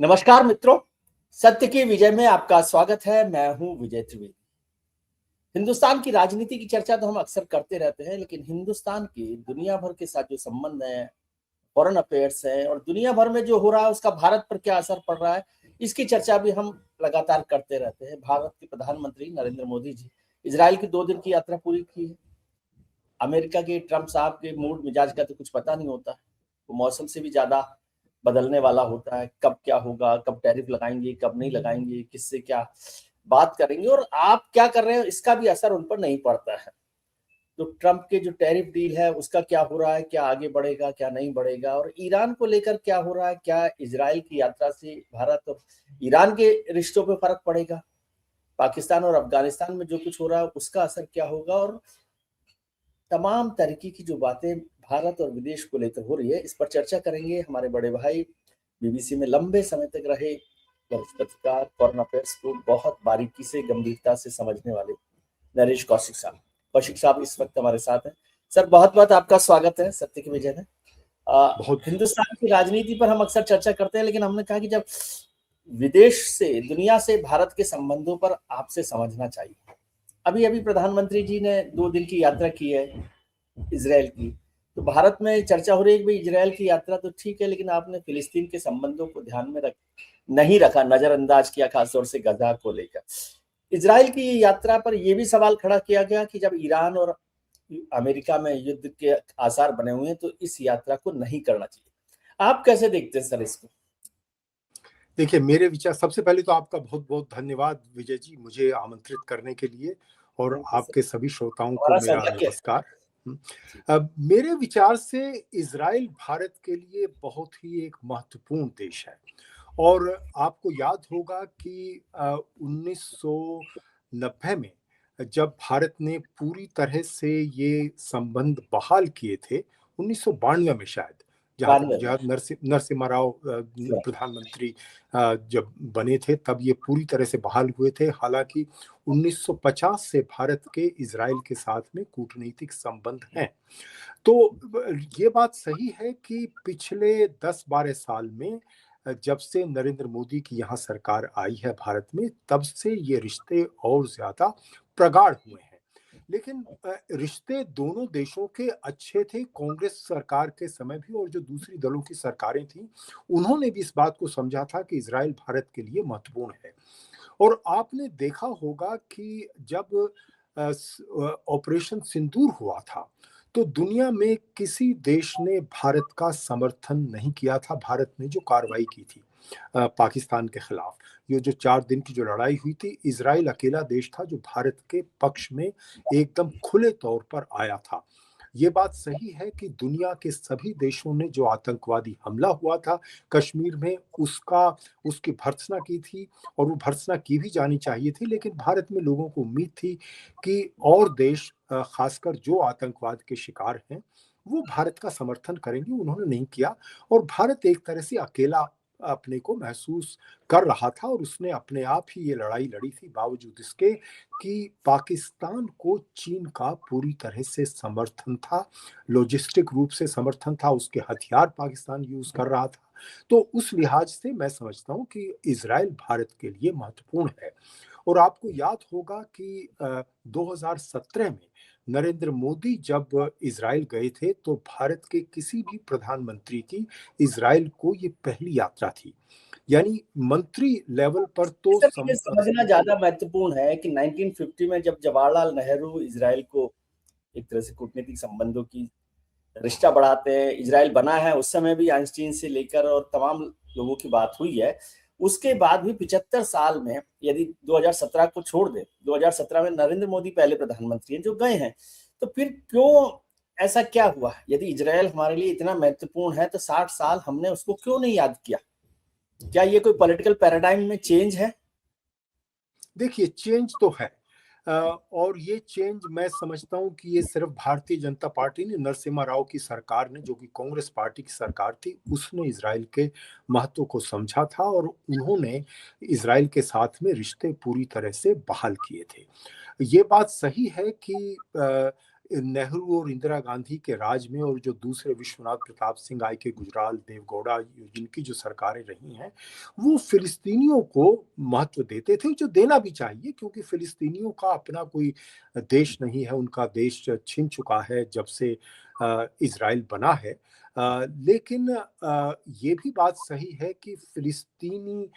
नमस्कार मित्रों, सत्य की विजय में आपका स्वागत है। मैं हूं विजय त्रिवेदी। हिंदुस्तान की राजनीति की चर्चा तो हम अक्सर करते रहते हैं, लेकिन हिंदुस्तान के दुनिया भर के साथ जो संबंध है, फॉरेन अफेयर्स है और दुनिया भर में जो हो रहा है उसका भारत पर क्या असर पड़ रहा है, इसकी चर्चा भी हम लगातार करते रहते हैं। भारत के प्रधानमंत्री नरेंद्र मोदी जी इजराइल की 2 दिन की यात्रा पूरी की है। अमेरिका के ट्रंप साहब के मूड मिजाज का तो कुछ पता नहीं होता है। वो मौसम से भी ज्यादा बदलने वाला होता है। कब क्या होगा, कब टैरिफ लगाएंगे, कब नहीं लगाएंगे, किससे क्या बात करेंगे और आप क्या कर रहे हो, इसका भी असर उन पर नहीं पड़ता है। तो ट्रंप के जो टैरिफ डील है उसका क्या हो रहा है, क्या आगे बढ़ेगा, क्या नहीं बढ़ेगा, और ईरान को लेकर क्या हो रहा है, क्या इजराइल की यात्रा से भारत और ईरान के रिश्तों पे फर्क पड़ेगा, पाकिस्तान और अफगानिस्तान में जो कुछ हो रहा है उसका असर क्या होगा, और तमाम तरीके की जो बातें भारत और विदेश को लेकर हो रही है, इस पर चर्चा करेंगे। हमारे बड़े भाई, बीबीसी में लंबे समय तक रहे वरिष्ठ पत्रकार, फॉरेन अफेयर्स को बहुत बारीकी से, गंभीरता से समझने वाले नरेश कौशिक साहब। कौशिक साहब इस वक्त हमारे साथ हैं। सर, बहुत बहुत आपका स्वागत है सत्य की विजय में। बहुत हिंदुस्तान की राजनीति पर हम अक्सर चर्चा करते हैं, लेकिन हमने कहा कि जब विदेश से, दुनिया से भारत के संबंधों पर आपसे समझना चाहिए। अभी अभी प्रधानमंत्री जी ने 2 दिन की यात्रा की है इजराइल की, तो भारत में चर्चा हो रही है कि भाई इजराइल की यात्रा तो ठीक है, लेकिन आपने फिलिस्तीन के संबंधों को ध्यान में नहीं रखा, नजरअंदाज किया, खासतौर से गजा को लेकर। इजराइल की यात्रा पर यह भी सवाल खड़ा किया गया कि जब ईरान और अमेरिका में युद्ध के आसार बने हुए हैं तो इस यात्रा को नहीं करना चाहिए। आप कैसे देखते हैं सर इसको? देखिए, मेरे विचार, सबसे पहले तो आपका बहुत बहुत धन्यवाद विजय जी, मुझे आमंत्रित करने के लिए, और आपके सभी श्रोताओं को हमारा मेरा सौभाग्य है। नमस्कार। अब मेरे विचार से इजराइल भारत के लिए बहुत ही एक महत्वपूर्ण देश है। और आपको याद होगा कि 1990 में जब भारत ने पूरी तरह से ये संबंध बहाल किए थे, 1992 में शायद, जहाँ तक मुझे याद, नरसिम्हा राव प्रधानमंत्री जब बने थे तब ये पूरी तरह से बहाल हुए थे। हालांकि 1950 से भारत के इजराइल के साथ में कूटनीतिक संबंध हैं। तो ये बात सही है कि पिछले 10-12 साल में, जब से नरेंद्र मोदी की यहाँ सरकार आई है भारत में, तब से ये रिश्ते और ज्यादा प्रगाढ़ हुए हैं। लेकिन रिश्ते दोनों देशों के अच्छे थे कांग्रेस सरकार के समय भी, और जो दूसरी दलों की सरकारें थीं उन्होंने भी इस बात को समझा था कि इजराइल भारत के लिए महत्वपूर्ण है। और आपने देखा होगा कि जब ऑपरेशन सिंदूर हुआ था तो दुनिया में किसी देश ने भारत का समर्थन नहीं किया था। भारत ने जो कार्रवाई की थी पाकिस्तान के खिलाफ, ये जो 4 दिन की जो लड़ाई हुई थी, इजराइल अकेला देश था जो भारत के पक्ष में एकदम खुले तौर पर आया था। ये बात सही है कि दुनिया के सभी देशों ने जो आतंकवादी हमला हुआ था कश्मीर में, उसकी भर्त्सना की थी, और वो भर्त्सना की भी जानी चाहिए थी। लेकिन भारत में लोगों को उम्मीद थी कि और देश, खासकर जो आतंकवाद के शिकार हैं, वो भारत का समर्थन करेंगे। उन्होंने नहीं किया, और भारत एक तरह से अकेला अपने को महसूस कर रहा था, और उसने अपने आप ही ये लड़ाई लड़ी थी, बावजूद इसके कि पाकिस्तान को चीन का पूरी तरह से समर्थन था, लॉजिस्टिक रूप से समर्थन था, उसके हथियार पाकिस्तान यूज कर रहा था। तो उस लिहाज से मैं समझता हूँ कि इजराइल भारत के लिए महत्वपूर्ण है। और आपको याद होगा कि 2017 में नरेंद्र मोदी जब इजराइल गए थे तो भारत के किसी भी प्रधानमंत्री की इजराइल को ये पहली यात्रा थी। यानी मंत्री लेवल पर तो सर, ये समझना ज्यादा महत्वपूर्ण है कि 1950 में जब जवाहरलाल नेहरू इजराइल को एक तरह से कूटनीतिक संबंधों की रिश्ता बढ़ाते हैं, इजराइल बना है, उस समय भी आइंस्टीन से लेकर और तमाम लोगों की बात हुई है। उसके बाद भी 75 साल में, यदि 2017 को छोड़ दे, 2017 में नरेंद्र मोदी पहले प्रधानमंत्री हैं जो गए हैं, तो फिर क्यों ऐसा क्या हुआ? यदि इजराइल हमारे लिए इतना महत्वपूर्ण है तो 60 साल हमने उसको क्यों नहीं याद किया? क्या ये कोई पॉलिटिकल पैराडाइम में चेंज है? देखिए, चेंज तो है। और ये चेंज मैं समझता हूँ कि ये सिर्फ भारतीय जनता पार्टी ने, नरसिम्हा राव की सरकार ने, जो कि कांग्रेस पार्टी की सरकार थी, उसने इजराइल के महत्व को समझा था, और उन्होंने इजराइल के साथ में रिश्ते पूरी तरह से बहाल किए थे। ये बात सही है कि नेहरू और इंदिरा गांधी के राज में और जो दूसरे विश्वनाथ प्रताप सिंह, आई के गुजराल, देवगौड़ा, जिनकी जो सरकारें रही हैं, वो फिलिस्तीनियों को महत्व देते थे, जो देना भी चाहिए, क्योंकि फिलिस्तीनियों का अपना कोई देश नहीं है, उनका देश छिन चुका है जब से इजराइल बना है। लेकिन ये भी बात सही है कि फिलिस्तीनी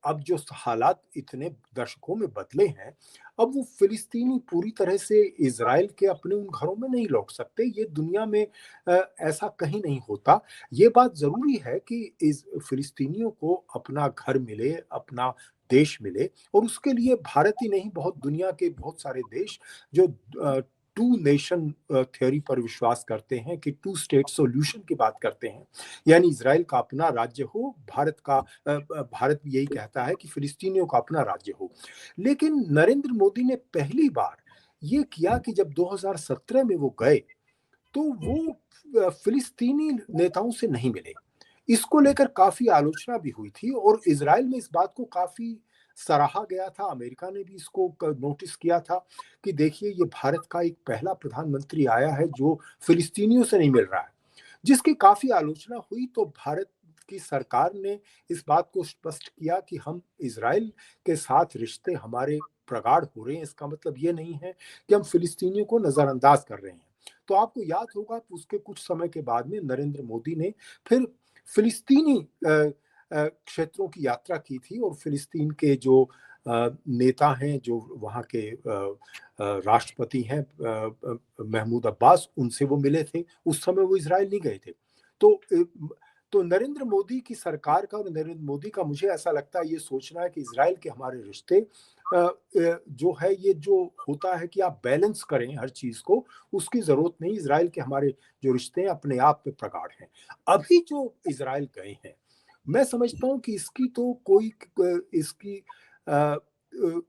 अब जो हालात इतने दशकों में बदले हैं, अब वो फिलिस्तीनी पूरी तरह से इजराइल के अपने उन घरों में नहीं लौट सकते। ये दुनिया में ऐसा कहीं नहीं होता। ये बात जरूरी है कि इस फिलिस्तीनियों को अपना घर मिले, अपना देश मिले, और उसके लिए भारत ही नहीं, बहुत दुनिया के बहुत सारे देश जो टू नेशन थ्योरी पर विश्वास करते हैं, कि टू स्टेट सॉल्यूशन की बात करते हैं, यानी इजराइल का अपना राज्य हो, भारत भी यही कहता है कि फिलिस्तीनियों का अपना राज्य हो। लेकिन नरेंद्र मोदी ने पहली बार ये किया कि जब 2017 में वो गए, तो वो फिलिस्तीनी नेताओं से नहीं मिले। इसको लेकर काफी आलोचना भी हुई थी, और इजराइल में इस बात को काफी सराहा गया था। अमेरिका ने भी इसको नोटिस किया था कि देखिए, ये भारत का एक पहला प्रधानमंत्री आया है जो फिलिस्तीनियों से नहीं मिल रहा है, जिसकी काफी आलोचना हुई। तो भारत की सरकार ने इस बात को स्पष्ट किया कि हम इजराइल के साथ रिश्ते हमारे प्रगाढ़ हो रहे हैं, इसका मतलब ये नहीं है कि हम फिलिस्तीनियों को नजरअंदाज कर रहे हैं। तो आपको याद होगा कि उसके कुछ समय के बाद में नरेंद्र मोदी ने फिर फिलिस्तीनी क्षेत्रों की यात्रा की थी, और फिलिस्तीन के जो नेता हैं, जो वहाँ के राष्ट्रपति हैं महमूद अब्बास, उनसे वो मिले थे। उस समय वो इजराइल नहीं गए थे। तो तो नरेंद्र मोदी की सरकार का और नरेंद्र मोदी का, मुझे ऐसा लगता है, ये सोचना है कि इजराइल के हमारे रिश्ते जो है, ये जो होता है कि आप बैलेंस करें हर चीज को, उसकी जरूरत नहीं। इजराइल के हमारे जो रिश्ते हैं अपने आप में प्रगाढ़ हैं। अभी जो इजराइल गए हैं, मैं समझता हूं कि इसकी तो कोई इसकी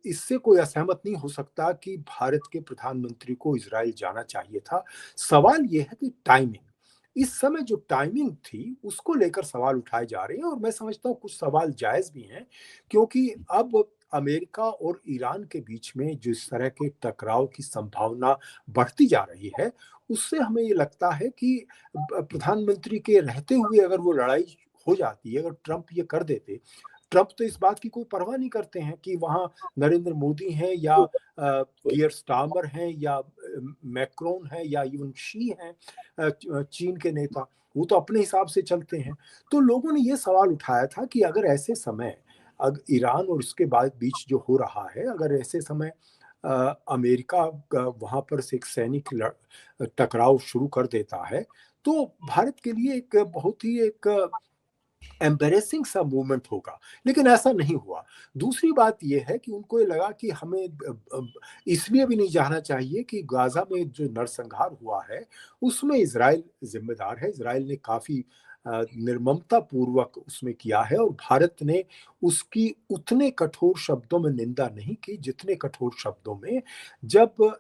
इससे कोई असहमत नहीं हो सकता कि भारत के प्रधानमंत्री को इजराइल जाना चाहिए था। सवाल यह है कि टाइमिंग, इस समय जो टाइमिंग थी उसको लेकर सवाल उठाए जा रहे हैं, और मैं समझता हूँ कुछ सवाल जायज भी हैं, क्योंकि अब अमेरिका और ईरान के बीच में जिस तरह के टकराव की संभावना बढ़ती जा रही है, उससे हमें ये लगता है कि प्रधानमंत्री के रहते हुए अगर वो लड़ाई हो जाती है, अगर ट्रंप ये कर देते, ट्रंप तो इस बात की कोई परवाह नहीं करते हैं कि वहां नरेंद्र मोदी हैं, या गियर स्टार्मर हैं, या मैक्रोन है, या इवन शी हैं, चीन के नेता, वो तो अपने हिसाब से चलते हैं। तो लोगों ने ये सवाल उठाया था कि अगर ऐसे समय, अगर ईरान और उसके बाद बीच जो हो रहा है, अगर ऐसे समय अमेरिका वहां पर से एक सैनिक टकराव शुरू कर देता है, तो भारत के लिए एक बहुत ही एक एम्बेरेसिंग सा मूवमेंट होगा। लेकिन ऐसा नहीं हुआ। दूसरी बात यह है कि उनको ये लगा कि हमें इसलिए भी नहीं जाना चाहिए कि गाजा में जो नरसंहार हुआ है उसमें इजराइल जिम्मेदार है। इजराइल ने काफी निर्ममता पूर्वक उसमें किया है, और भारत ने उसकी उतने कठोर शब्दों में निंदा नहीं की जितने कठोर शब्दों में जब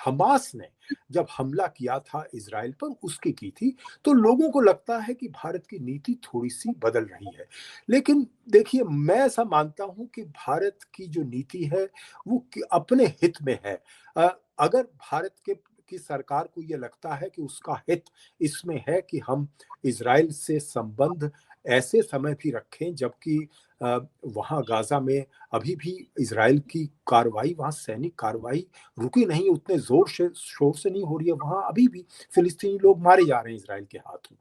हमास ने जब हमला किया था इजराइल पर, उसकी की थी। तो लोगों को लगता है कि भारत की नीति थोड़ी सी बदल रही है। लेकिन देखिए, मैं ऐसा मानता हूं कि भारत की जो नीति है वो अपने हित में है। अगर भारत के की सरकार को ये लगता है कि उसका हित इसमें है कि हम इजराइल से संबंध ऐसे समय भी रखें जबकि वहां गाजा में अभी भी इजराइल की कार्रवाई, वहां सैनिक कार्रवाई रुकी नहीं, उतने जोर से शोर से नहीं हो रही है, वहां अभी भी फिलिस्तीनी लोग मारे जा रहे हैं इजराइल के हाथों।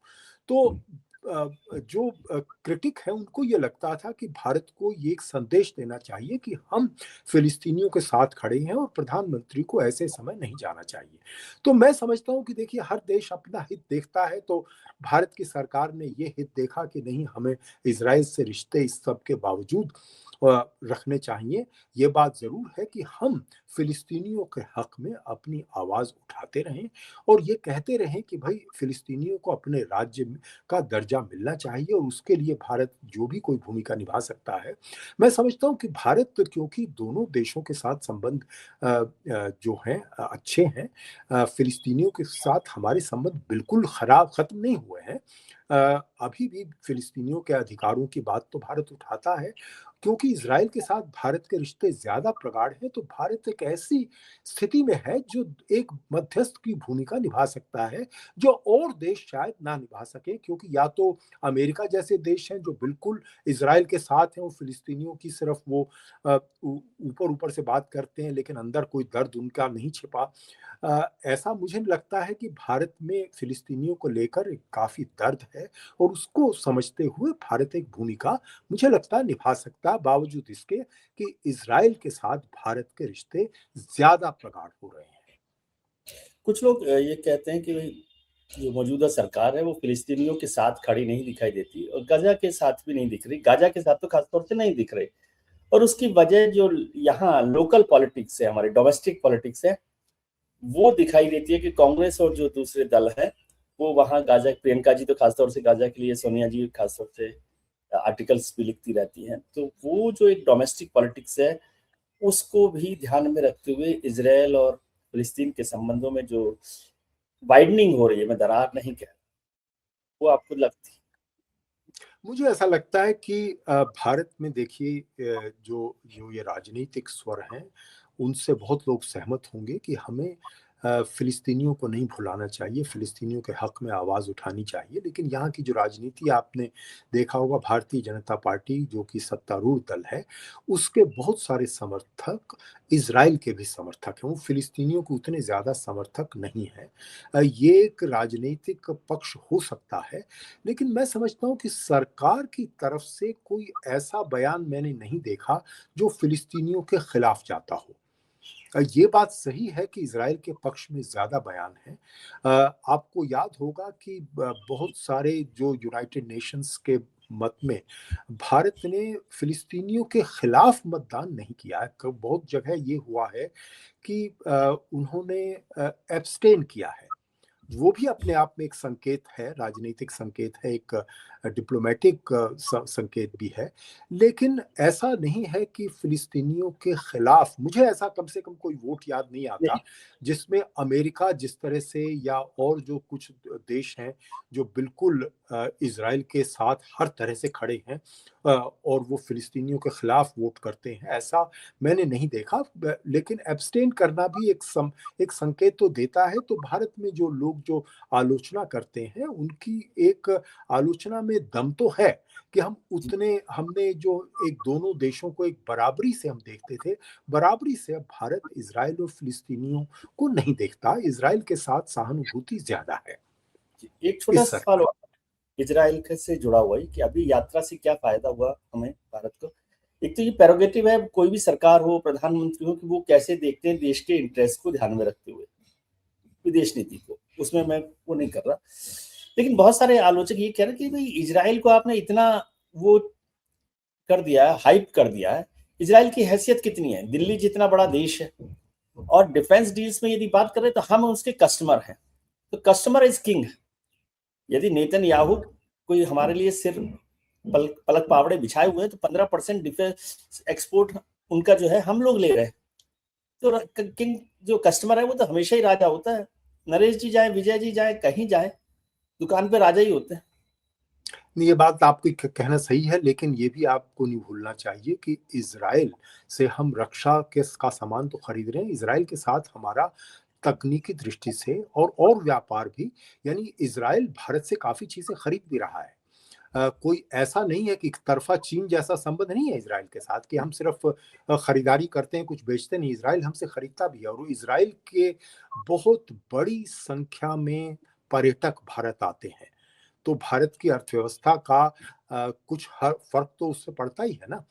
तो जो क्रिटिक है उनको ये लगता था कि भारत को ये एक संदेश देना चाहिए कि हम फिलिस्तीनियों के साथ खड़े हैं और प्रधानमंत्री को ऐसे समय नहीं जाना चाहिए। तो मैं समझता हूँ कि देखिए, हर देश अपना हित देखता है। तो भारत की सरकार ने ये हित देखा कि नहीं, हमें इजराइल से रिश्ते इस सब के बावजूद रखने चाहिए। ये बात जरूर है कि हम फिलिस्तीनियों के हक में अपनी आवाज उठाते रहें, और ये कहते रहें कि भाई, फिलिस्तीनियों को अपने राज्य का दर्जा मिलना चाहिए, और उसके लिए भारत जो भी कोई भूमिका निभा सकता है। मैं समझता हूँ कि भारत, क्योंकि दोनों देशों के साथ संबंध जो हैं अच्छे हैं, फिलिस्तीनियों के साथ हमारे संबंध बिल्कुल खराब खत्म नहीं हुए हैं। अभी भी फिलिस्तीनियों के अधिकारों की बात तो भारत उठाता है, क्योंकि इज़राइल के साथ भारत के रिश्ते ज़्यादा प्रगाढ़ हैं, तो भारत एक ऐसी स्थिति में है जो एक मध्यस्थ की भूमिका निभा सकता है, जो और देश शायद ना निभा सकें, क्योंकि या तो अमेरिका जैसे देश हैं जो बिल्कुल इज़राइल के साथ हैं, वो फ़िलिस्तीनियों की सिर्फ वो ऊपर-ऊपर से बात करते हैं, लेकिन अंदर कोई दर्द उनका नहीं छिपा। ऐसा मुझे लगता है कि भारत में फ़िलिस्तीनियों को लेकर एक काफ़ी दर्द है, और उसको समझते हुए भारत एक भूमिका मुझे लगता है निभा सकता है, बावजूद इसके कि इज़राइल के साथ भारत के रिश्ते ज़्यादा प्रगाढ़ हो रहे हैं। कुछ लोग ये कहते हैं कि भाई जो मौजूदा सरकार है वो फिलिस्तीनियों के साथ खड़ी नहीं दिखाई देती और गाजा के साथ भी नहीं दिख रही, गाजा के साथ तो खासतौर से नहीं दिख रही। और उसकी वजह जो यहाँ लोकल पॉलिटिक्स है, हमारे डोमेस्टिक पॉलिटिक्स है, वो दिखाई देती है कि कांग्रेस और जो दूसरे दल है वो वहाँ गाजा, प्रियंका जी तो खासतौर से गाजा के लिए, सोनिया जी खासतौर से आर्टिकल्स भी लिखती रहती हैं, तो वो जो एक डोमेस्टिक पॉलिटिक्स है उसको भी ध्यान में रखते हुए इजराइल और फिलिस्तीन के संबंधों में जो वाइडनिंग हो रही है, मैं दरार नहीं कह रहा, वो आपको लगती है? मुझे ऐसा लगता है कि भारत में देखिए, जो जो ये राजनीतिक स्वर हैं, उनसे बहुत लोग सहमत होंगे कि हमें फ़िलिस्तीनियों को नहीं भुलाना चाहिए, फ़िलिस्तीनियों के हक़ में आवाज़ उठानी चाहिए। लेकिन यहाँ की जो राजनीति आपने देखा होगा, भारतीय जनता पार्टी जो कि सत्तारूढ़ दल है, उसके बहुत सारे समर्थक इज़राइल के भी समर्थक हैं, वो फ़िलिस्तीनियों के उतने ज़्यादा समर्थक नहीं हैं। ये एक राजनीतिक पक्ष हो सकता है, लेकिन मैं समझता हूँ कि सरकार की तरफ से कोई ऐसा बयान मैंने नहीं देखा जो फ़िलिस्तीनियों के खिलाफ जाता हो। ये बात सही है कि इज़राइल के पक्ष में ज़्यादा बयान हैं। आपको याद होगा कि बहुत सारे जो यूनाइटेड नेशंस के मत में भारत ने फ़िलिस्तीनियों के खिलाफ मतदान नहीं किया है। क बहुत जगह ये हुआ है कि उन्होंने एब्सटेन किया है। वो भी अपने आप में एक संकेत है, राजनीतिक संकेत है, एक डिप्लोमैटिक संकेत भी है। लेकिन ऐसा नहीं है कि फ़िलिस्तीनियों के खिलाफ, मुझे ऐसा कम से कम कोई वोट याद नहीं नहीं, आता, जिसमें अमेरिका जिस तरह से, या और जो कुछ देश हैं, जो बिल्कुल इज़राइल के साथ हर तरह से खड़े हैं, और वो फ़िलिस्तीनियों के खिलाफ वोट करते हैं, ऐसा मैंने नहीं देखा। लेकिन एब्सटेन करना भी एक संकेत तो देता है। तो भारत में जो लोग जो आलोचना करते हैं, उनकी एक आलोचना में दम तो है कि हमने जो एक दोनों देशों को एक बराबरी से हम देखते थे, बराबरी से अब भारत इज़राइल और फ़िलिस्तीनियों को नहीं देखता। इज़राइल के साथ सहानुभूति ज़्यादा है एक छोटा इस सा सवाल सरकार। और इजराइल से जुड़ा हुआ है कि अभी यात्रा से क्या फायदा हुआ हमें, भारत को? एक तो ये प्रेरोगेटिव है, कोई भी सरकार हो, प्रधानमंत्री हो, कि वो कैसे देखते हैं देश के इंटरेस्ट को ध्यान में रखते हुए विदेश नीति को, उसमें मैं वो नहीं कर रहा। लेकिन बहुत सारे आलोचक ये कह रहे हैं कि भाई इजराइल को आपने इतना वो कर दिया है, हाइप कर दिया है। इजराइल की हैसियत कितनी है? दिल्ली जितना बड़ा देश है, और डिफेंस डील्स में यदि बात करें तो हम उसके कस्टमर हैं, तो कस्टमर इज किंग। यदि नेतन्याहू कोई हमारे लिए सिर पलक पावड़े बिछाए हुए हैं, तो 15% डिफेंस एक्सपोर्ट उनका जो है हम लोग ले रहे हैं। तो किंग जो कस्टमर है वो तो हमेशा ही राजा होता है। नरेश जी जाए, विजय जी जाए, कहीं जाए, दुकान पे राजा ही होते हैं। नहीं, ये बात आपकी कहना सही है, लेकिन ये भी आपको नहीं भूलना चाहिए कि इज़राइल से हम रक्षा के का सामान तो खरीद रहे हैं, इज़राइल के साथ हमारा तकनीकी दृष्टि से और व्यापार भी, यानी इज़राइल भारत से काफ़ी चीज़ें खरीद भी रहा है। कोई ऐसा नहीं है कि एक तरफ़ा चीन जैसा संबंध नहीं है इज़राइल के साथ, कि हम सिर्फ़ खरीदारी करते हैं, कुछ बेचते नहीं। इज़राइल हमसे खरीदता भी है, और इज़राइल के बहुत बड़ी संख्या में पर्यटक भारत आते हैं। तो भारत की अर्थव्यवस्था का कुछ हर फ़र्क तो उससे पड़ता ही है ना।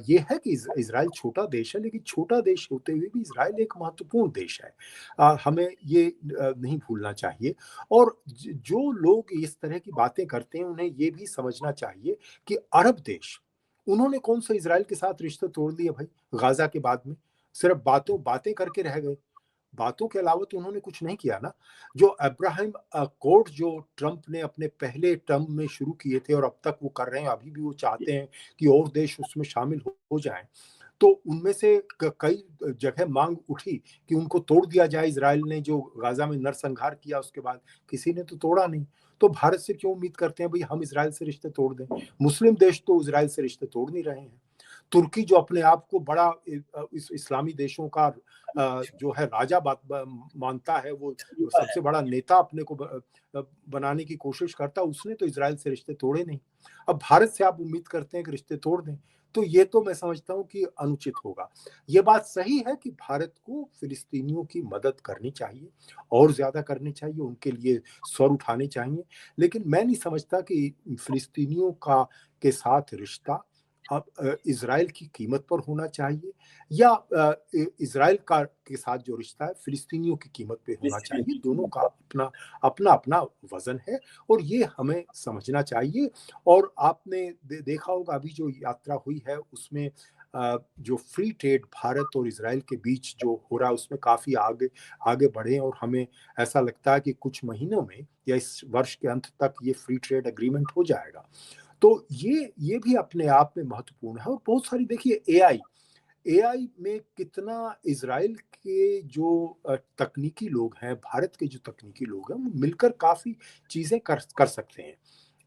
ये है कि इज़राइल छोटा देश है, लेकिन छोटा देश होते हुए भी इज़राइल एक महत्वपूर्ण देश है। हमें ये नहीं भूलना चाहिए। और जो लोग इस तरह की बातें करते हैं, उन्हें ये भी समझना चाहिए कि अरब देश, उन्होंने कौन सा इज़राइल के साथ रिश्ते तोड़ दिए भाई, गाज़ा के बाद में? सिर्फ़ बातें करके रह गए। बातों के अलावा तो उन्होंने कुछ नहीं किया ना। जो अब्राहम अकॉर्ड जो ट्रंप ने अपने पहले टर्म में शुरू किए थे, और अब तक वो कर रहे हैं, अभी भी वो चाहते हैं कि और देश उसमें शामिल हो जाएं, तो उनमें से कई जगह मांग उठी कि उनको तोड़ दिया जाए। इजराइल ने जो गाजा में नरसंहार किया, उसके बाद किसी ने तो तोड़ा नहीं। तो भारत से क्यों उम्मीद करते हैं भाई हम इजराइल से रिश्ते तोड़ दें? मुस्लिम देश तो इजराइल से रिश्ते तोड़ नहीं रहे हैं। तुर्की जो अपने आप को बड़ा इस इस्लामी देशों का जो है राजा मानता है, वो सबसे बड़ा नेता अपने को बनाने की कोशिश करता, उसने तो इजराइल से रिश्ते तोड़े नहीं। अब भारत से आप उम्मीद करते हैं कि रिश्ते तोड़ दें, तो ये तो मैं समझता हूं कि अनुचित होगा। ये बात सही है कि भारत को फिलिस्तीनियों की मदद करनी चाहिए और ज्यादा करनी चाहिए, उनके लिए स्वर उठाने चाहिए, लेकिन मैं नहीं समझता कि फिलिस्तीनियों का के साथ रिश्ता अब इजराइल की कीमत पर होना चाहिए, या इजराइल का के साथ जो रिश्ता है फिलिस्तीनियों की कीमत पे होना चाहिए। दोनों का अपना अपना अपना वजन है और ये हमें समझना चाहिए। और आपने देखा होगा अभी जो यात्रा हुई है उसमें जो फ्री ट्रेड भारत और इजराइल के बीच जो हो रहा है उसमें काफी आगे आगे बढ़े, और हमें ऐसा लगता है कि कुछ महीनों में या इस वर्ष के अंत तक ये फ्री ट्रेड एग्रीमेंट हो जाएगा। तो ये भी अपने आप में महत्वपूर्ण है। और बहुत सारी देखिए एआई में कितना इजराइल के जो तकनीकी लोग हैं, भारत के जो तकनीकी लोग हैं, वो मिलकर काफी चीजें कर सकते हैं।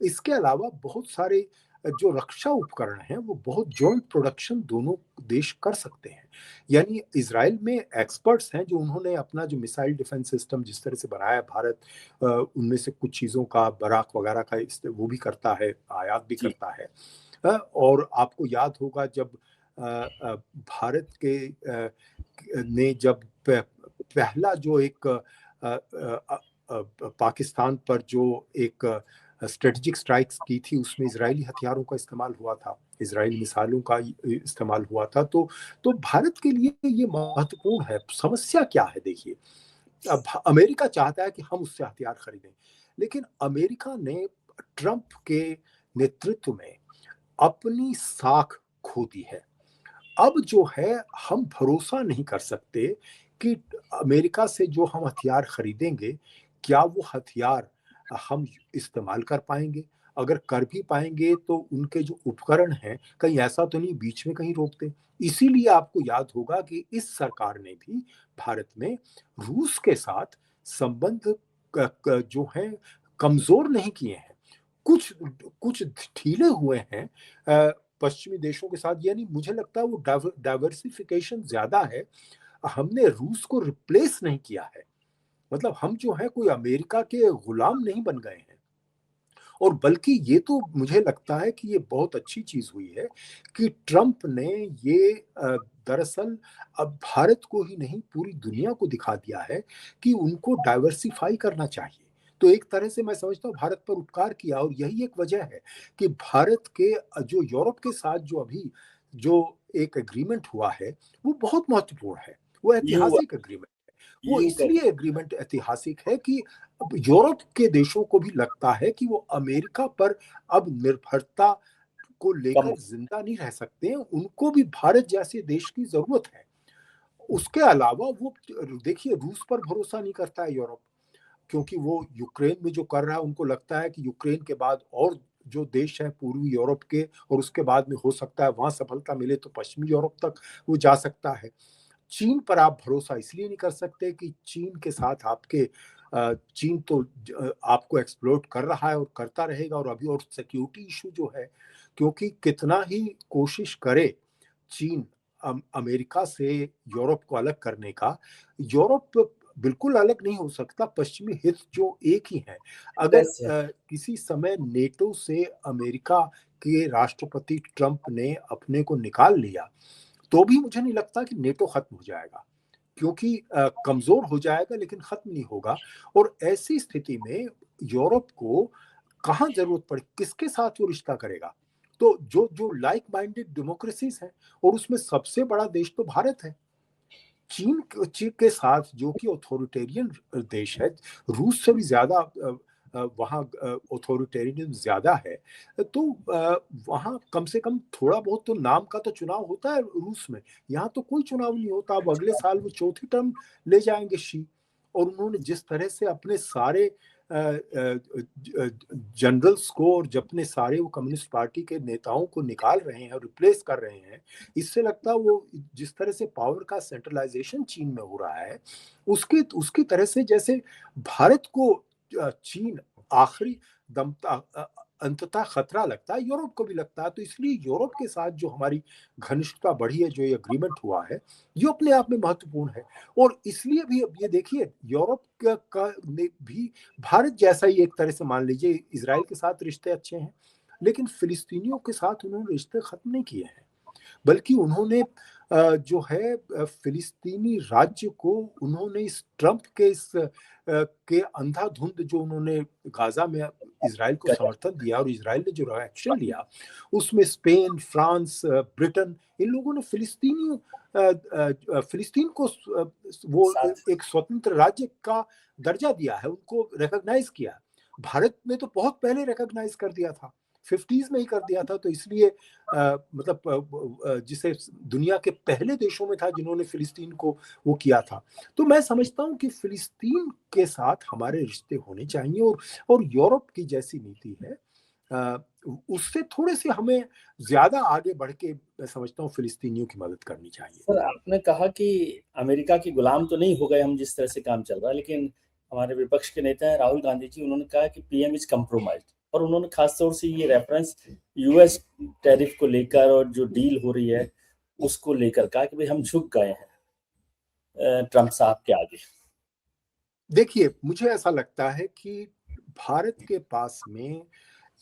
इसके अलावा बहुत सारे जो रक्षा उपकरण हैं वो बहुत जॉइंट प्रोडक्शन दोनों देश कर सकते हैं। यानी इजराइल में एक्सपर्ट्स हैं जो उन्होंने अपना जो मिसाइल डिफेंस सिस्टम जिस तरह से बनाया भारत, उनमें से कुछ चीज़ों का बराक वगैरह का वो भी करता है, आयात भी जी करता है। और आपको याद होगा जब भारत के ने जब पहला जो एक पाकिस्तान पर जो एक स्ट्रेटेजिक स्ट्राइक्स की थी उसमें इजरायली हथियारों का इस्तेमाल हुआ था, इजरायली मिसाइलों का इस्तेमाल हुआ था। तो भारत के लिए ये महत्वपूर्ण है। समस्या क्या है देखिए, अब अमेरिका चाहता है कि हम उससे हथियार खरीदें, लेकिन अमेरिका ने ट्रंप के नेतृत्व में अपनी साख खो दी है। अब जो है हम भरोसा नहीं कर सकते कि अमेरिका से जो हम हथियार खरीदेंगे क्या वो हथियार हम इस्तेमाल कर पाएंगे। अगर कर भी पाएंगे तो उनके जो उपकरण हैं कहीं ऐसा तो नहीं बीच में कहीं रोक दें। इसीलिए आपको याद होगा कि इस सरकार ने भी भारत में रूस के साथ संबंध जो हैं कमजोर नहीं किए हैं, कुछ कुछ ढीले हुए हैं पश्चिमी देशों के साथ। यानी मुझे लगता है वो डाइवर्सिफिकेशन ज्यादा है। हमने रूस को रिप्लेस नहीं किया है, मतलब हम जो है कोई अमेरिका के गुलाम नहीं बन गए हैं। और बल्कि ये तो मुझे लगता है कि ये बहुत अच्छी चीज हुई है कि ट्रंप ने ये दरअसल अब भारत को ही नहीं पूरी दुनिया को दिखा दिया है कि उनको डाइवर्सिफाई करना चाहिए। तो एक तरह से मैं समझता हूँ भारत पर उपकार किया, और यही एक वजह है कि भारत के जो यूरोप के साथ जो अभी जो एक एग्रीमेंट हुआ है वो बहुत महत्वपूर्ण है, वो यू ऐतिहासिक एग्रीमेंट। वो यू इसलिए एग्रीमेंट ऐतिहासिक है कि अब यूरोप के देशों को भी लगता है कि वो अमेरिका पर अब निर्भरता को कम लेकर जिंदा नहीं रह सकते हैं, उनको भी भारत जैसे देश की जरूरत है। उसके अलावा वो देखिए रूस पर भरोसा नहीं करता है यूरोप, क्योंकि वो यूक्रेन में जो कर रहा है उनको लगता है कि यूक्रेन के बाद और जो देश है पूर्वी यूरोप के, और उसके बाद में हो सकता है वहां सफलता मिले तो पश्चिमी यूरोप तक वो जा सकता है। चीन पर आप भरोसा इसलिए नहीं कर सकते कि चीन के साथ आपके चीन तो आपको एक्सप्लोइट कर रहा है और करता रहेगा। और अभी और सिक्योरिटी इशू जो है, क्योंकि कितना ही कोशिश करे चीन अमेरिका से यूरोप को अलग करने का, यूरोप बिल्कुल अलग नहीं हो सकता। पश्चिमी हित जो एक ही है। अगर कैसे किसी समय नेटो से अमेरिका के राष्ट्रपति ट्रंप ने अपने को निकाल लिया तो भी मुझे नहीं लगता कि नेटो खत्म हो जाएगा, क्योंकि कमजोर हो जाएगा लेकिन खत्म नहीं होगा। और ऐसी स्थिति में यूरोप को कहाँ जरूरत पड़े, किसके साथ वो रिश्ता करेगा। तो जो जो लाइक माइंडेड डेमोक्रेसीज हैं, और उसमें सबसे बड़ा देश तो भारत है। चीन के साथ जो कि ऑथोरिटेरियन देश है, रूस से भी ज्यादा वहाँ ऑथोरिटेरियन ज्यादा है। तो वहाँ कम से कम थोड़ा बहुत तो नाम का तो चुनाव होता है रूस में। यहाँ तो कोई चुनाव नहीं होता। अब अगले साल वो चौथी टर्म ले जाएंगे शी। और उन्होंने जिस तरह से अपने सारे जनरल्स को और अपने सारे वो कम्युनिस्ट पार्टी के नेताओं को निकाल रहे हैं और रिप्लेस कर रहे हैं, इससे लगता है वो जिस तरह से पावर का सेंट्रलाइजेशन चीन में हो रहा है उसकी उसकी तरह से जैसे भारत को चीन आखिरी दम अंततः खतरा लगता है, यूरोप को भी लगता है। तो इसलिए यूरोप के साथ जो हमारी घनिष्ठता बढ़ी है, जो ये एग्रीमेंट हुआ है, ये अपने आप में महत्वपूर्ण है। और इसलिए भी अब ये देखिए, यूरोप का ने भी भारत जैसा ही एक तरह से मान लीजिए इजराइल के साथ रिश्ते अच्छे हैं, लेकिन फिलिस्तीनियों के साथ उन्होंने रिश्ते खत्म नहीं किए हैं, बल्कि उन्होंने जो है फिलिस्तीनी राज्य को उन्होंने इस ट्रंप के के अंधाधुंध जो उन्होंने गाजा में इजराइल को समर्थन दिया और इजराइल ने जो रिएक्शन लिया, उसमें स्पेन, फ्रांस, ब्रिटेन, इन लोगों ने फिलिस्तीन को वो एक स्वतंत्र राज्य का दर्जा दिया है, उनको रिकॉग्नाइज किया। भारत ने तो बहुत पहले रिकॉग्नाइज कर दिया था, 50s में ही कर दिया था। तो इसलिए मतलब जिसे दुनिया के पहले देशों में था जिन्होंने फिलिस्तीन को वो किया था। तो मैं समझता हूं कि फिलिस्तीन के साथ हमारे रिश्ते होने चाहिए, और यूरोप की जैसी नीति है उससे थोड़े से हमें ज्यादा आगे बढ़ के मैं समझता हूँ फिलिस्तीनियों की मदद करनी चाहिए। सर, आपने कहा कि अमेरिका की गुलाम तो नहीं हो गए हम जिस तरह से काम चल रहा है, लेकिन हमारे विपक्ष के नेता हैं राहुल गांधी जी, उन्होंने कहा कि पीएम इज कम्प्रोमाइज्ड, और उन्होंने खासतौर से ये रेफरेंस यूएस टैरिफ को लेकर और जो डील हो रही है उसको लेकर कहा कि भाई हम झुक गए हैं ट्रंप साहब के आगे। देखिए, मुझे ऐसा लगता है कि भारत के पास में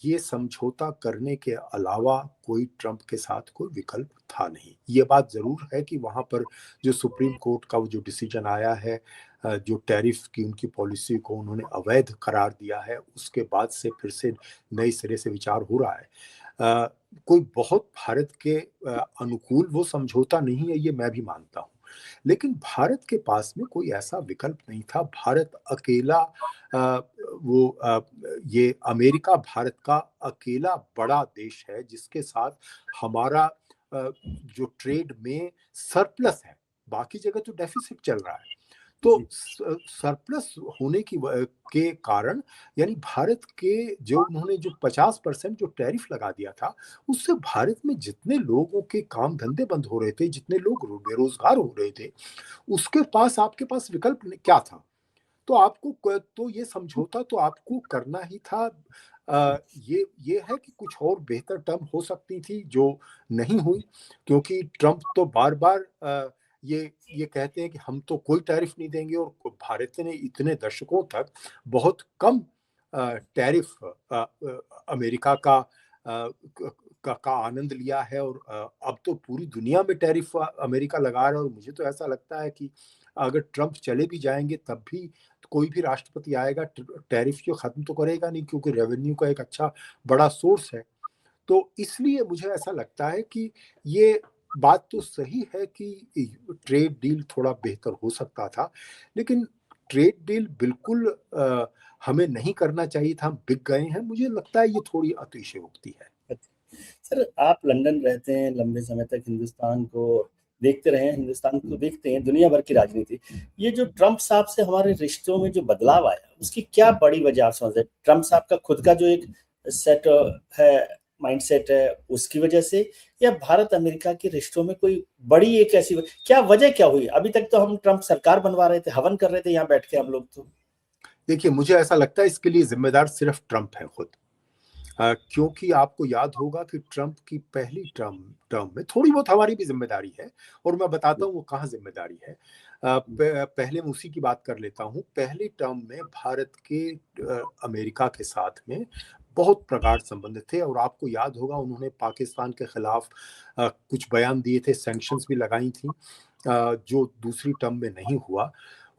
ये समझौता करने के अलावा कोई ट्रंप के साथ कोई विकल्प था नहीं। ये बात जरूर है कि वहां पर जो सुप्रीम कोर्ट का वो जो डिसीजन आया है, जो टैरिफ की उनकी पॉलिसी को उन्होंने अवैध करार दिया है, उसके बाद से फिर से नए सिरे से विचार हो रहा है। कोई बहुत भारत के अनुकूल वो समझौता नहीं है, ये मैं भी मानता हूँ, लेकिन भारत के पास में कोई ऐसा विकल्प नहीं था। भारत अकेला ये अमेरिका भारत का अकेला बड़ा देश है जिसके साथ हमारा जो ट्रेड में सरप्लस है, बाकी जगह तो डेफिसिट चल रहा है। तो सरप्लस होने के कारण, यानी भारत के जो उन्होंने जो 50% जो टैरिफ लगा दिया था, उससे भारत में जितने लोगों के काम धंधे बंद हो रहे थे, जितने लोग बेरोजगार हो रहे थे, उसके पास आपके पास विकल्प क्या था? तो आपको तो ये समझौता तो आपको करना ही था। ये है कि कुछ और बेहतर टर्म हो सकती थी जो नहीं हुई, क्योंकि ट्रंप तो बार बार ये कहते हैं कि हम तो कोई टैरिफ नहीं देंगे, और भारत ने इतने दशकों तक बहुत कम टैरिफ अमेरिका का आनंद लिया है, और अब तो पूरी दुनिया में टैरिफ अमेरिका लगा रहा है। और मुझे तो ऐसा लगता है कि अगर ट्रंप चले भी जाएंगे तब भी कोई भी राष्ट्रपति आएगा टैरिफ को खत्म तो करेगा नहीं, क्योंकि रेवेन्यू का एक अच्छा बड़ा सोर्स है। तो इसलिए मुझे ऐसा लगता है कि ये बात तो सही है कि ट्रेड डील थोड़ा बेहतर हो सकता था, लेकिन ट्रेड डील बिल्कुल हमें नहीं करना चाहिए था, हम बिक गए हैं। मुझे लगता है ये थोड़ी अतिशयोक्ति है। सर, आप लंदन रहते हैं, लंबे समय तक हिंदुस्तान को देखते रहे हैं, हिंदुस्तान को देखते हैं, दुनिया भर की राजनीति। ये जो ट्रंप साहब से हमारे रिश्तों में जो बदलाव आया, उसकी क्या बड़ी वजह आप समझते हैं? ट्रंप साहब का खुद का जो एक सेट है, माइंडसेट है, उसकी वजह से, या भारत अमेरिका के रिश्तों में कोई बड़ी एक ऐसी क्या वजह क्या हुई? अभी तक तो हम ट्रंप सरकार बनवा रहे थे, हवन कर रहे थे यहाँ बैठ के हम लोग। तो देखिए, मुझे ऐसा लगता है इसके लिए जिम्मेदार सिर्फ ट्रंप है खुद। क्योंकि आपको याद होगा कि ट्रंप की पहली टर्म में थोड़ी बहुत हमारी भी जिम्मेदारी है, और मैं बताता हूँ वो कहाँ जिम्मेदारी है। पहले मैं उसी की बात कर लेता हूँ। पहली टर्म में भारत के अमेरिका के साथ में बहुत प्रगाढ़ संबंध थे, और आपको याद होगा उन्होंने पाकिस्तान के खिलाफ कुछ बयान दिए थे, सैंक्शंस भी लगाई थी, जो दूसरी टर्म में नहीं हुआ।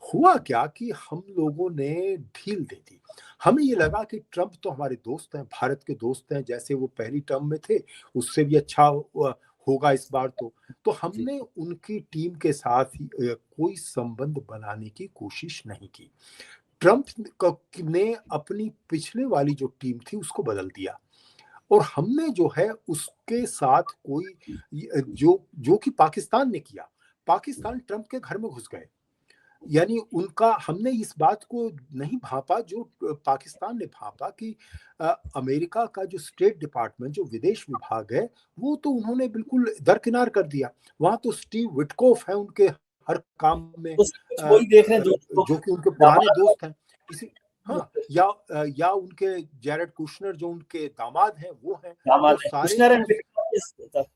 हुआ क्या कि हम लोगों ने ढील दे दी। हमें ये लगा कि ट्रंप तो हमारे दोस्त हैं, भारत के दोस्त हैं, जैसे वो पहली टर्म में थे उससे भी अच्छा होगा इस बार। तो हमने उनकी टीम के साथ ही कोई संबंध बनाने की कोशिश नहीं की। ट्रंप ने अपनी पिछले वाली जो टीम थी उसको बदल दिया, और हमने जो है उसके साथ कोई जो जो कि पाकिस्तान ने किया, पाकिस्तान ट्रंप के घर में घुस गए। यानी उनका हमने इस बात को नहीं भांपा जो पाकिस्तान ने भांपा कि अमेरिका का जो स्टेट डिपार्टमेंट, जो विदेश विभाग है, वो तो उन्होंने बिल्कुल दरकिनार कर दिया। वहां तो स्टीव विटकोफ है उनके हर काम में, वही देख रहे हैं जो कि उनके पुराने दोस्त हैं। इसी हाँ, या उनके जैरेड कुशनर जो उनके दामाद हैं वो हैं, दामाद वो है सारे कुशनर तो एंड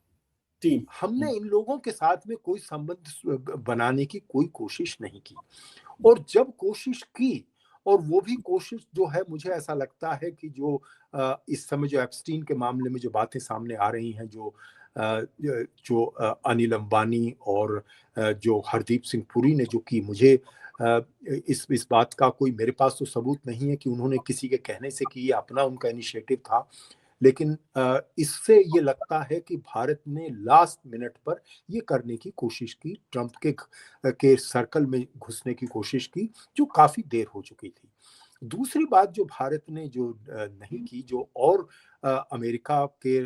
टीम। हमने इन लोगों के साथ में कोई संबंध बनाने की कोई कोशिश नहीं की। और जब कोशिश की, और वो भी कोशिश जो है, मुझे ऐसा लगता है कि जो इस समय जो एप्स्टीन के मामले में जो बातें सामने आ रही हैं, जो अनिल अंबानी और जो हरदीप सिंह पुरी ने जो की, मुझे इस बात का कोई मेरे पास तो सबूत नहीं है कि उन्होंने किसी के कहने से की या अपना उनका इनिशिएटिव था। लेकिन इससे ये लगता है कि भारत ने लास्ट मिनट पर ये करने की कोशिश की, ट्रंप के सर्कल में घुसने की कोशिश की, जो काफी देर हो चुकी थी। दूसरी बात जो भारत ने जो नहीं की, जो और अमेरिका के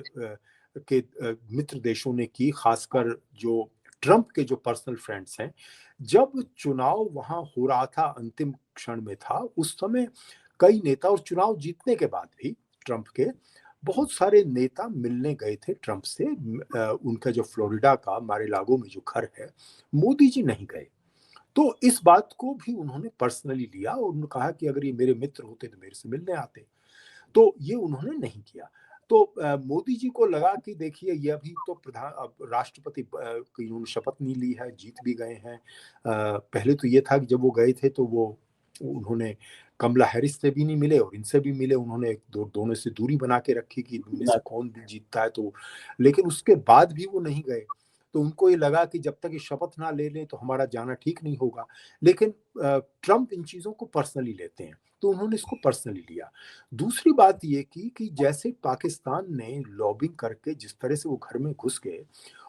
मित्र देशों ने की, खासकर जो ट्रंप के जो पर्सनल फ्रेंड्स हैं, जब चुनाव वहां हो रहा था, अंतिम क्षण में था, उस समय कई नेता, और चुनाव जीतने के बाद भी ट्रंप के बहुत सारे नेता मिलने गए थे ट्रंप से। उनका जो फ्लोरिडा का मारे-लागो में जो घर है, मोदी जी नहीं गए। तो इस बात को भी उन्होंने पर्सनली लिया और उन्होंने कहा कि अगर ये मेरे मित्र होते तो मेरे से मिलने आते। तो ये उन्होंने नहीं किया। तो मोदी जी को लगा कि देखिए, ये अभी तो अब राष्ट्रपति की इन्होंने शपथ नहीं ली है, जीत भी गए हैं। पहले तो ये था कि जब वो गए थे तो उन्होंने कमला हैरिस से भी नहीं मिले और इनसे भी मिले। उन्होंने दोनों से दूरी बना के रखी कि इनमें से कौन भी जीतता है तो। लेकिन उसके बाद भी वो नहीं गए। तो उनको ये लगा कि जब तक ये शपथ ना ले लें तो हमारा जाना ठीक नहीं होगा। लेकिन ट्रंप इन चीज़ों को पर्सनली लेते हैं, तो उन्होंने इसको पर्सनली लिया। दूसरी बात ये की कि जैसे पाकिस्तान ने लॉबिंग करके जिस तरह से वो घर में घुस गए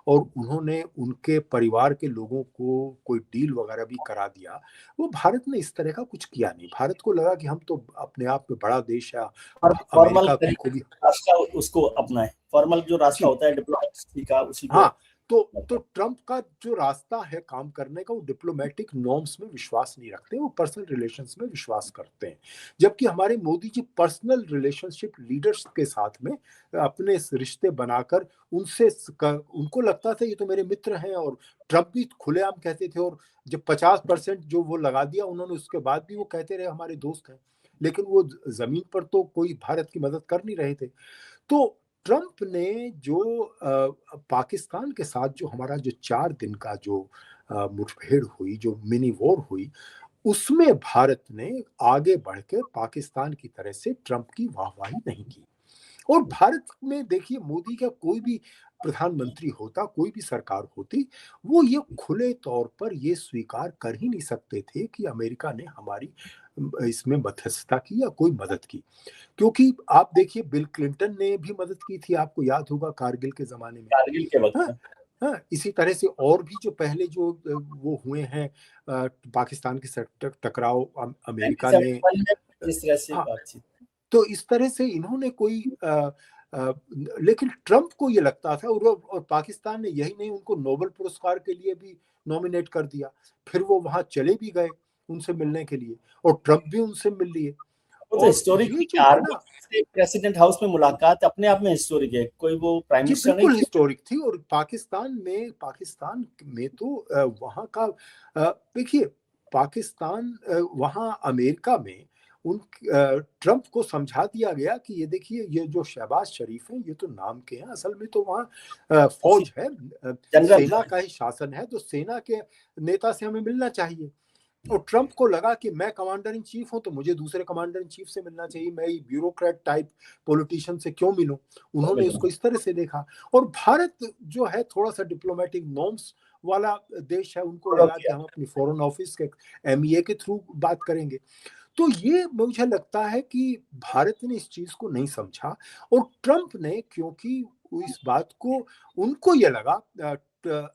और उन्होंने उनके परिवार के लोगों को कोई डील वगैरह भी करा दिया, वो भारत ने इस तरह का कुछ किया नहीं। भारत को लगा कि हम तो अपने आप में बड़ा देश है, फॉर्मल अमेरिका को भी। रास्ता उसको अपनाए, फॉर्मल जो रास्ता जी, होता है डिप्लोमेसी का, उसी को। हाँ, तो ट्रंप का जो रास्ता है काम करने का, वो डिप्लोमेटिक नॉर्म्स में विश्वास नहीं रखते, वो पर्सनल रिलेशंस में विश्वास करते हैं। जबकि हमारे Modi ji personal relationship leaders के साथ में अपने रिश्ते बनाकर उनको लगता था ये तो मेरे मित्र हैं, और ट्रंप भी खुलेआम कहते थे। और जब 50% जो वो लगा दिया उन्होंने, उसके बाद भी वो कहते रहे हमारे दोस्त हैं। लेकिन वो जमीन पर तो कोई भारत की मदद कर नहीं रहे थे। तो ट्रंप ने जो पाकिस्तान के साथ जो हमारा जो 4 दिन का जो मुठभेड़ हुई, जो मिनी वॉर हुई, उसमें भारत ने आगे बढ़ के पाकिस्तान की तरह से ट्रंप की वाहवाही नहीं की। और भारत में देखिए, मोदी का कोई भी प्रधानमंत्री होता, कोई भी सरकार होती, वो ये खुले तौर पर ये स्वीकार कर ही नहीं सकते थे कि अमेरिका ने हमारी इसमें मध्यस्थता की या कोई मदद की। क्योंकि आप देखिए, बिल क्लिंटन ने भी मदद की थी, आपको याद होगा, कारगिल के ज़माने में। कारगिल के वक्त हाँ, में हाँ, इसी तरह से और भी जो पहले जो वो हुए हैं, पाकिस्तान के साथ टकराव, अमेरिका ने 1971 में जिस तरह से हाँ, बातचीत। तो इस तरह से इन्होंने कोई लेकिन ट्रंप को ये लगता था, और पाकिस्तान ने यही नहीं, उनको नोबेल पुरस्कार के लिए भी नॉमिनेट कर दिया। फिर वो वहाँ चले भी गए उनसे मिलने के लिए, और ट्रंप भी उनसे मिल लिए। वो तो और हिस्टोरिक ये थी, जो है आर्मी ना, से प्रेसिडेंट हाउस में मुलाकात अपने आप में हिस्टोरिक है, कोई वो प्राइम जी मिनिस्टर नहीं बिल्कुल थे। हिस्टोरिक थी। और पाकिस्तान में तो वहाँ का देखिए, पाकिस्तान वहाँ अमेरिका में उन ट्रंप को समझा दिया गया कि ये देखिए, ये जो शहबाज शरीफ हैं, ये तो नाम के हैं, असल में तो वहाँ फौज है, जनरल सेना है। का ही शासन है, तो सेना के नेता से हमें मिलना चाहिए। और ट्रंप को लगा कि मैं कमांडर इन चीफ हूं, तो मुझे दूसरे कमांडर इन चीफ से मिलना चाहिए, मैं ब्यूरोक्रेट टाइप पॉलिटिशियन से क्यों मिलूं। उन्होंने इसको इस तरह से देखा। और भारत जो है थोड़ा सा डिप्लोमेटिक नॉर्म्स वाला देश है, उनको लगा कि हम अपनी फॉरेन ऑफिस के एमईए के थ्रू बात करेंगे। तो ये मुझे लगता है कि भारत ने इस चीज को नहीं समझा। और ट्रंप ने, क्योंकि इस बात को, उनको ये लगा,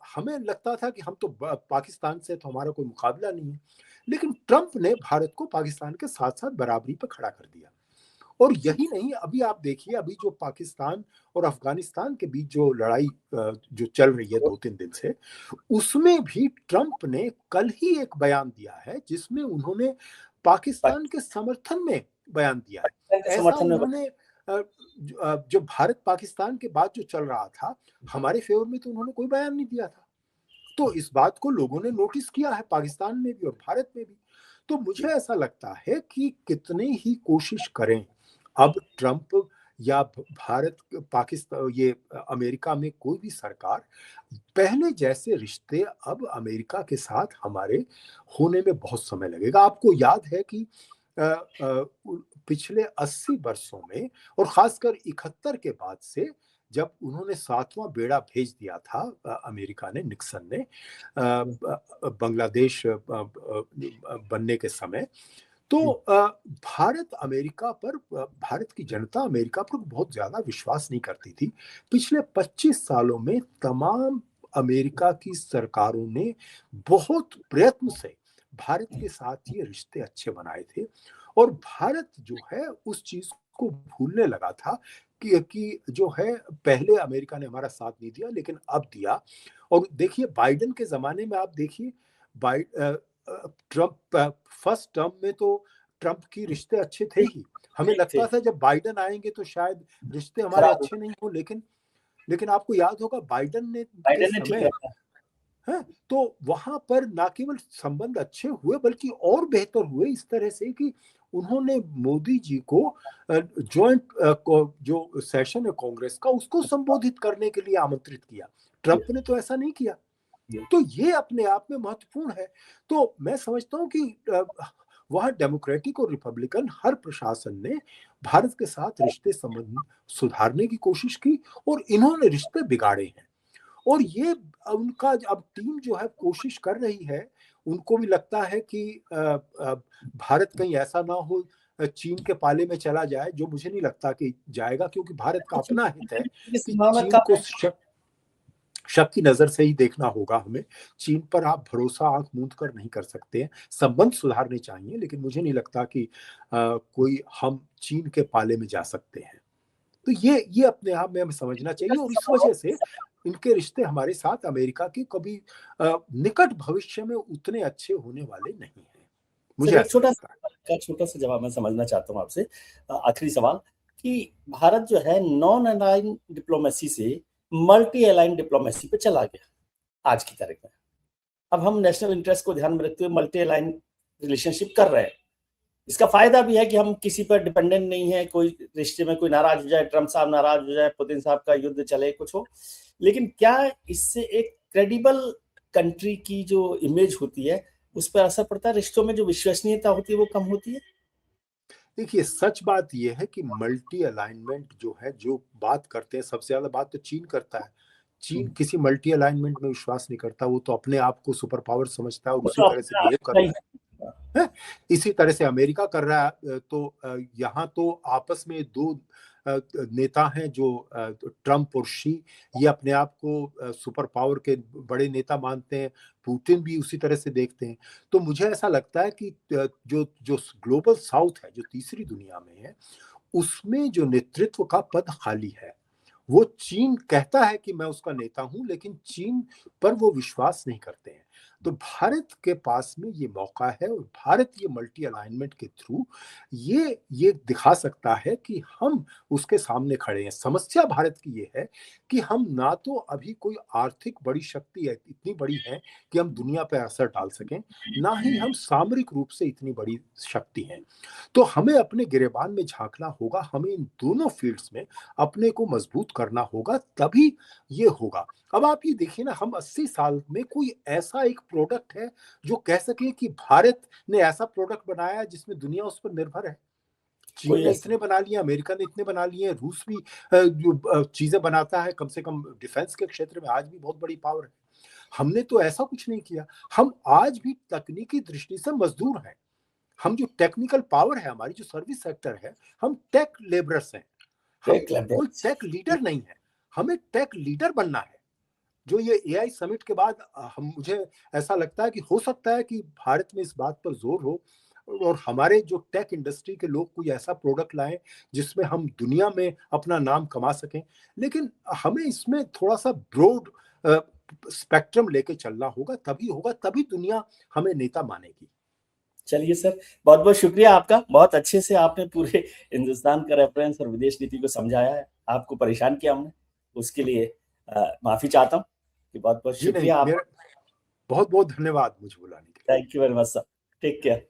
हमें लगता था कि हम तो पाकिस्तान से तो हमारा कोई मुकाबला नहीं है। लेकिन ट्रंप ने भारत को पाकिस्तान के साथ साथ बराबरी पर खड़ा कर दिया। और यही नहीं, अभी आप देखिए, अभी जो पाकिस्तान और अफगानिस्तान के बीच जो लड़ाई जो चल रही है 2-3 दिन से, उसमें भी ट्रंप ने कल ही एक बयान दिया है जिसमें उन्होंने पाकिस्तान के समर्थन में बयान दिया पाकिस्तान के है। ऐसा समर्थन में उन्होंने जो भारत पाकिस्तान के बाद जो चल रहा था, हमारे फेवर में तो उन्होंने कोई बयान नहीं दिया था। तो इस बात को लोगों ने नोटिस किया है, पाकिस्तान में भी और भारत में भी। तो मुझे ऐसा लगता है कि कितने ही कोशिश करें, अब ट्रंप या भारत, पाकिस्तान, ये अमेरिका में कोई भी सरकार, पहले जैसे रिश्ते अब अमेरिका के साथ हमारे होने में बहुत समय लगेगा। आपको याद है कि पिछले 80 वर्षों में और खासकर 71 के बाद से, जब उन्होंने 7वां बेड़ा भेज दिया था अमेरिका ने, निक्सन ने, बांग्लादेश बनने के समय, तो भारत अमेरिका पर, भारत की जनता अमेरिका पर बहुत ज्यादा विश्वास नहीं करती थी। पिछले 25 सालों में तमाम अमेरिका की सरकारों ने बहुत प्रयत्न से भारत के साथ ये रिश्ते अच्छे बनाए थे, और भारत जो है उस चीज को भूलने लगा था कि जो है, पहले अमेरिका ने हमारा साथ नहीं दिया लेकिन अब दिया। और देखिए बाइडेन के जमाने में, आप देखिए ट्रंप फर्स्ट टर्म में तो ट्रंप की रिश्ते अच्छे थे ही, हमें लगता था जब बाइडेन आएंगे तो शायद रिश्ते हमारे अच्छे नहीं हो, लेकिन आपको याद होगा बाइडेन के समय है, तो वहां पर ना केवल संबंध अच्छे हुए बल्कि और बेहतर हुए, इस तरह से कि उन्होंने मोदी जी को जॉइंट जो सेशन है कांग्रेस का, उसको संबोधित करने के लिए आमंत्रित किया। ट्रंप ने तो ऐसा नहीं किया। तो ये अपने आप में महत्वपूर्ण है। तो मैं समझता हूं कि वहां डेमोक्रेटिक और रिपब्लिकन हर प्रशासन ने भारत के साथ रिश्ते संबंध सुधारने की कोशिश की, और इन्होंने रिश्ते बिगाड़े हैं। और ये उनका अब टीम जो है कोशिश कर रही है, उनको भी लगता है कि भारत कहीं ऐसा ना हो चीन के पाले में चला जाए, जो मुझे नहीं लगता कि जाएगा, क्योंकि भारत का अपना हित है कि चीन को शक की नजर से ही देखना होगा हमें। चीन पर आप भरोसा आंख मूंद कर नहीं कर सकते हैं। संबंध सुधारने चाहिए, लेकिन मुझे नहीं लगता कि कोई हम चीन के पाले में जा सकते हैं। तो ये अपने आप में हमें समझना चाहिए, और इस वजह से इनके रिश्ते हमारे साथ अमेरिका के कभी निकट भविष्य में उतने अच्छे होने वाले नहीं हैं। मुझे एक छोटा सा जवाब मैं समझना चाहता हूँ आपसे, आखिरी सवाल, कि भारत जो है नॉन अलाइन डिप्लोमेसी से मल्टी अलाइन डिप्लोमेसी पे चला गया आज की तारीख में। अब हम नेशनल इंटरेस्ट को ध्यान में रखते हुए मल्टी अलाइन रिलेशनशिप कर रहे हैं। इसका फायदा भी है कि हम किसी पर डिपेंडेंट नहीं है, कोई रिश्ते में कोई नाराज हो जाए, ट्रंप साहब नाराज हो जाए, पुतिन साहब का युद्ध चले, कुछ हो, लेकिन क्या इससे एक क्रेडिबल कंट्री की जो इमेज होती है उस पर असर पड़ता है? रिश्तों में जो विश्वसनीयता होती है वो कम होती है? देखिए, सच बात यह है कि मल्टी अलाइनमेंट जो है, जो बात करते हैं, सबसे ज्यादा बात तो चीन करता है। चीन किसी मल्टी अलाइनमेंट में विश्वास नहीं करता, वो तो अपने आप को सुपर पावर समझता है और उसी तरह से बिहेव करता है। इसी तरह से अमेरिका कर रहा है। तो यहाँ तो आपस में दो नेता हैं, जो ट्रंप और शी, ये अपने आप को सुपर पावर के बड़े नेता मानते हैं। पुतिन भी उसी तरह से देखते हैं। तो मुझे ऐसा लगता है कि जो जो ग्लोबल साउथ है, जो तीसरी दुनिया में है, उसमें जो नेतृत्व का पद खाली है, वो चीन कहता है कि मैं उसका नेता हूं, लेकिन चीन पर वो विश्वास नहीं करते हैं। तो भारत के पास में ये मौका है, और भारत ये मल्टी अलाइनमेंट के थ्रू ये दिखा सकता है कि हम उसके सामने खड़े हैं। समस्या भारत की ये है कि हम ना तो अभी कोई आर्थिक बड़ी शक्ति है, इतनी बड़ी है कि हम दुनिया पर असर डाल सकें, ना ही हम सामरिक रूप से इतनी बड़ी शक्ति हैं। तो हमें अपने गिरेबान में झांकना होगा, हमें इन दोनों फील्ड्स में अपने को मजबूत करना होगा, तभी ये होगा। अब आप ये देखिए ना, हम 80 साल में कोई ऐसा एक प्रोडक्ट है जो कह सके कि भारत ने ऐसा प्रोडक्ट बनाया जिसमें दुनिया उस पर निर्भर है। चीन ने इतने बना लिए, अमेरिका ने इतने बना लिए, रूस भी जो चीजें बनाता है, कम से कम डिफेंस के क्षेत्र में आज भी बहुत बड़ी पावर है। हमने तो ऐसा कुछ नहीं किया। हम आज भी तकनीकी दृष्टि से मजदूर हैं। हम जो टेक्निकल पावर है, हमारी जो सर्विस सेक्टर है, हम टेक लेबरर्स हैं। हम कोई टेक लीडर नहीं है। हमें टेक लीडर बनना है। जो ये एआई समिट के बाद मुझे ऐसा लगता है कि हो सकता है कि भारत में इस बात पर जोर हो, और हमारे जो टेक इंडस्ट्री के लोग कोई ऐसा प्रोडक्ट लाएं जिसमें हम दुनिया में अपना नाम कमा सकें। लेकिन हमें इसमें थोड़ा सा ब्रॉड स्पेक्ट्रम लेके चलना होगा, तभी दुनिया हमें नेता मानेगी। चलिए सर, बहुत बहुत शुक्रिया आपका। बहुत अच्छे से आपने पूरे हिंदुस्तान का रेफरेंस और विदेश नीति को समझाया है। आपको परेशान किया हमने, उसके लिए माफी चाहता हूँ। बहुत बहुत शुक्रिया आपका। बहुत बहुत धन्यवाद मुझे बुलाने के लिए। Thank you very much sir. Take care.